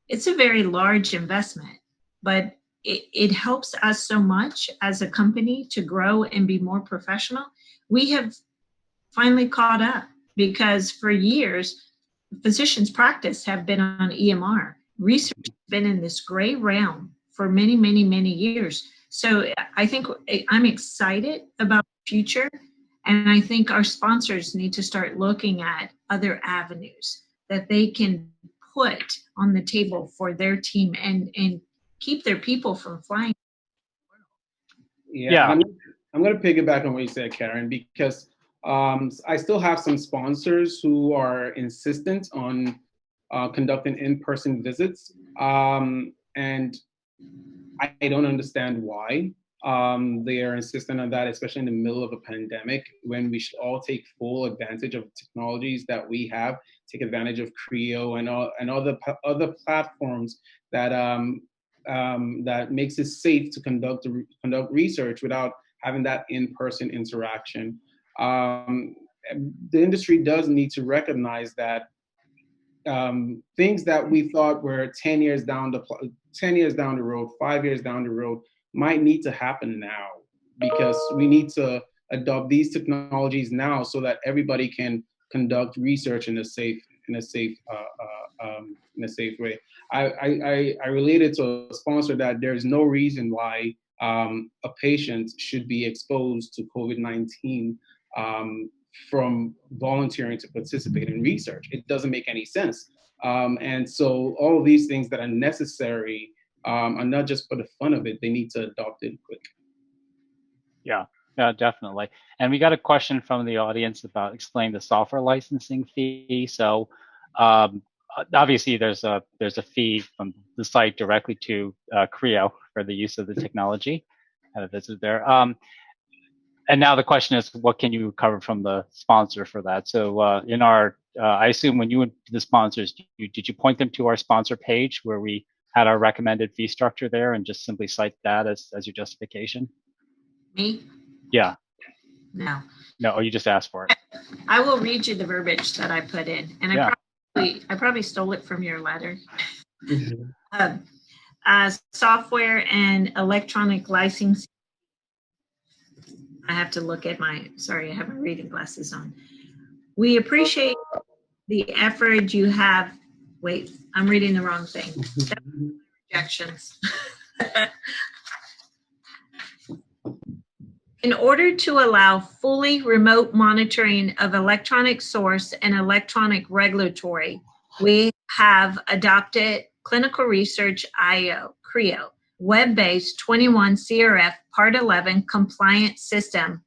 it's a very large investment, but it helps us so much as a company to grow and be more professional. We have finally caught up because for years, physicians' practice have been on EMR. Research has been in this gray realm for many, many, many years. So I think I'm excited about the future. And I think our sponsors need to start looking at other avenues that they can put on the table for their team and keep their people from flying. Yeah. I'm going to piggyback on what you said, Karen, because I still have some sponsors who are insistent on conducting in-person visits. And I don't understand why they are insistent on that, especially in the middle of a pandemic when we should all take full advantage of technologies that we have, take advantage of Creo and other platforms that that makes it safe to conduct research without having that in-person interaction. The industry does need to recognize that things that we thought were 10 years down the road, 5 years down the road, might need to happen now, because we need to adopt these technologies now so that everybody can conduct research in a safe way. I related to a sponsor that there's no reason why a patient should be exposed to COVID-19 from volunteering to participate in research. It doesn't make any sense. And so all of these things that are necessary are not just for the fun of it, they need to adopt it quick. Yeah, definitely. And we got a question from the audience about explaining the software licensing fee. So obviously there's a fee from the site directly to Creo for the use of the technology. Had a visit there. And now the question is, what can you recover from the sponsor for that? So in our, I assume when you went to the sponsors, did you point them to our sponsor page where we had our recommended fee structure there and just simply cite that as your justification? Me? Yeah. No. No, or you just asked for it? I will read you the verbiage that I put in. And yeah. I probably stole it from your letter. Software and electronic licensing. I have to look at sorry, I have my reading glasses on. We appreciate the effort you have. Wait, I'm reading the wrong thing. Objections. In order to allow fully remote monitoring of electronic source and electronic regulatory, we have adopted Clinical Research IO, Creo, web-based 21 CRF Part 11 compliant system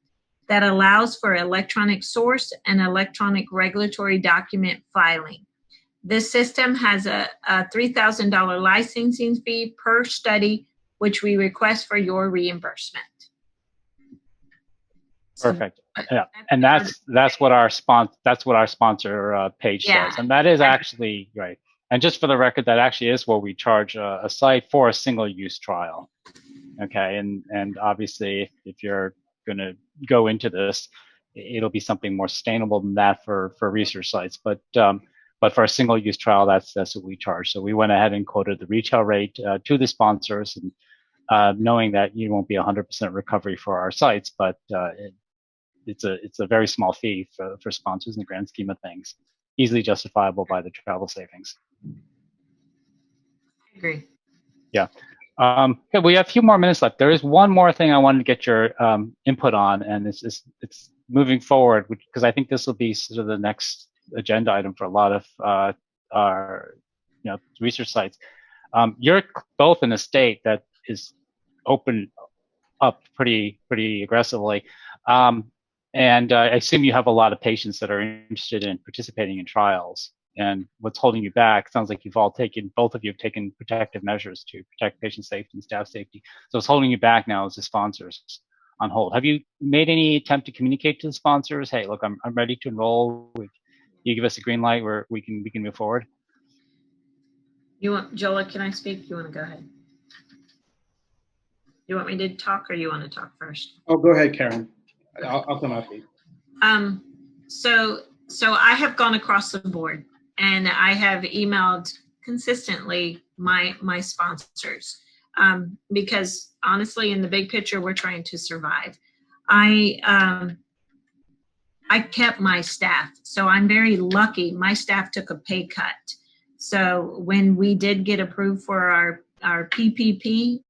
that allows for electronic source and electronic regulatory document filing. This system has a $3,000 licensing fee per study, which we request for your reimbursement. Perfect. Yeah, and that's what our sponsor page says, and that is actually right. And just for the record, that actually is what we charge a site for a single-use trial. Okay, and obviously, if you're going to go into this, it'll be something more sustainable than that for research sites. But for a single-use trial, that's what we charge. So we went ahead and quoted the retail rate to the sponsors, and knowing that you won't be 100% recovery for our sites, but it's a very small fee for sponsors in the grand scheme of things, easily justifiable by the travel savings. I agree. Yeah. Okay, we have a few more minutes left. There is one more thing I wanted to get your input on, and it's moving forward, because I think this will be sort of the next agenda item for a lot of our research sites. You're both in a state that is open up pretty aggressively. And I assume you have a lot of patients that are interested in participating in trials. And what's holding you back? Sounds like both of you have taken protective measures to protect patient safety and staff safety. So what's holding you back now is the sponsors on hold. Have you made any attempt to communicate to the sponsors? Hey, look, I'm ready to enroll. You give us a green light where we can move forward. You want, Jola, can I speak? You want to go ahead? You want me to talk or you want to talk first? Oh, go ahead, Karen. I'll come after you. So I have gone across the board and I have emailed consistently my sponsors because honestly, in the big picture, we're trying to survive. I kept my staff, so I'm very lucky. My staff took a pay cut. So when we did get approved for our PPP,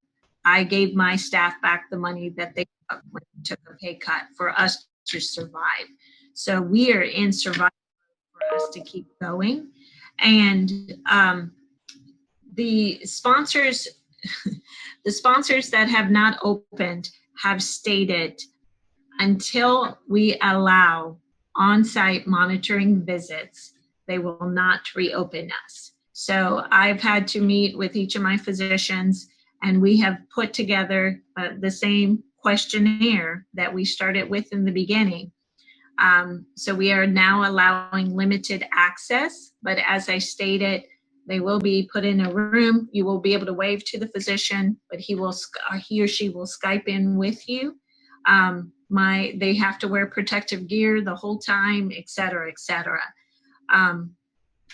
I gave my staff back the money that they took a pay cut for us to survive. So we are in survival for us to keep going. And the sponsors, the sponsors that have not opened have stated until we allow on-site monitoring visits, they will not reopen us. So I've had to meet with each of my physicians and we have put together the same questionnaire that we started with in the beginning. So we are now allowing limited access, but as I stated, they will be put in a room. You will be able to wave to the physician, but he or she will Skype in with you. They have to wear protective gear the whole time, et cetera, et cetera.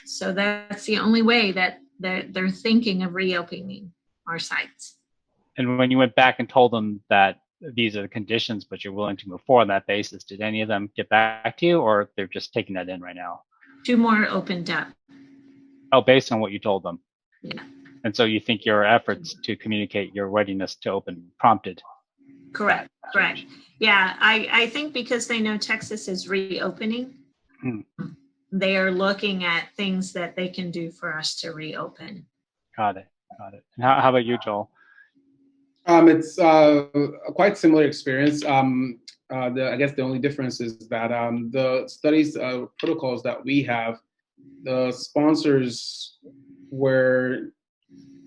So that's the only way that they're thinking of reopening our sites. And when you went back and told them that these are the conditions, but you're willing to move forward on that basis, did any of them get back to you, or they're just taking that in right now? 2 more opened up. Oh, based on what you told them. Yeah. And so you think your efforts to communicate your readiness to open prompted? Correct. Correct. Yeah, I think because they know Texas is reopening, they are looking at things that they can do for us to reopen. Got it. Got it. And how about you, Joel? It's a quite similar experience. I guess the only difference is that the studies protocols that we have, the sponsors were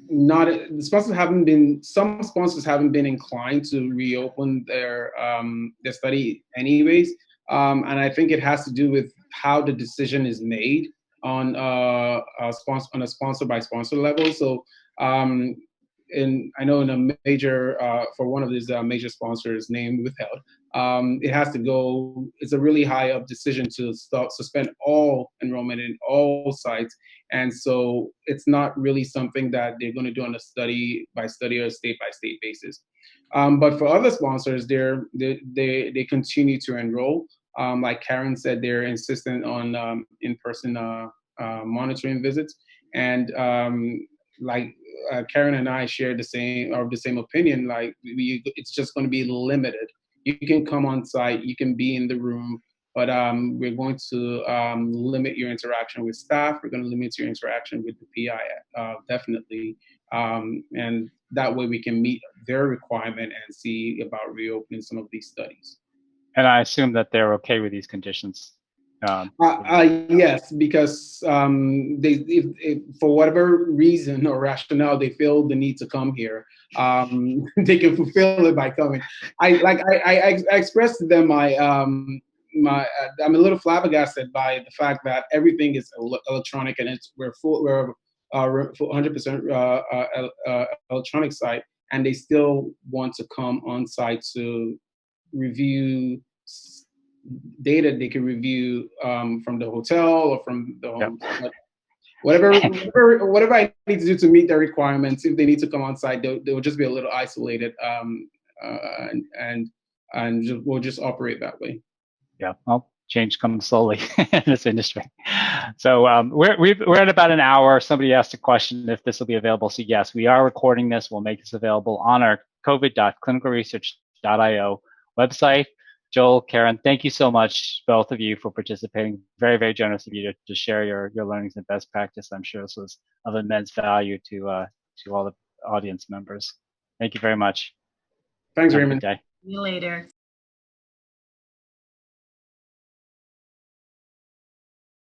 not. The sponsors haven't been. Some sponsors haven't been inclined to reopen their study anyways, and I think it has to do with how the decision is made on a sponsor by sponsor level. So. I know in a major, for one of these major sponsors, name withheld, it has to go, it's a really high up decision to suspend all enrollment in all sites. And so it's not really something that they're going to do on a study by study or state by state basis. But for other sponsors, they continue to enroll. Like Karen said, they're insistent on in-person monitoring visits. And Karen and I share the same opinion. Like it's just going to be limited. You can come on site, you can be in the room, but we're going to limit your interaction with staff. We're going to limit your interaction with the PI, definitely, and that way we can meet their requirement and see about reopening some of these studies. And I assume that they're okay with these conditions. Yes, because if for whatever reason or rationale they feel the need to come here, they can fulfill it by coming. I expressed to them I'm a little flabbergasted by the fact that everything is electronic and we're 100% electronic site, and they still want to come on site to review data they can review from the hotel or from the home. Yep. Whatever I need to do to meet their requirements, if they need to come on site, they'll just be a little isolated, and we'll just operate that way. Yeah, well, change comes slowly in this industry. So we're at about an hour. Somebody asked a question if this will be available. So yes, we are recording this. We'll make this available on our covid.clinicalresearch.io website. Joel, Karen, thank you so much, both of you, for participating. Very, very generous of you to share your learnings and best practice. I'm sure this was of immense value to all the audience members. Thank you very much. Thanks, Raymond. See you later.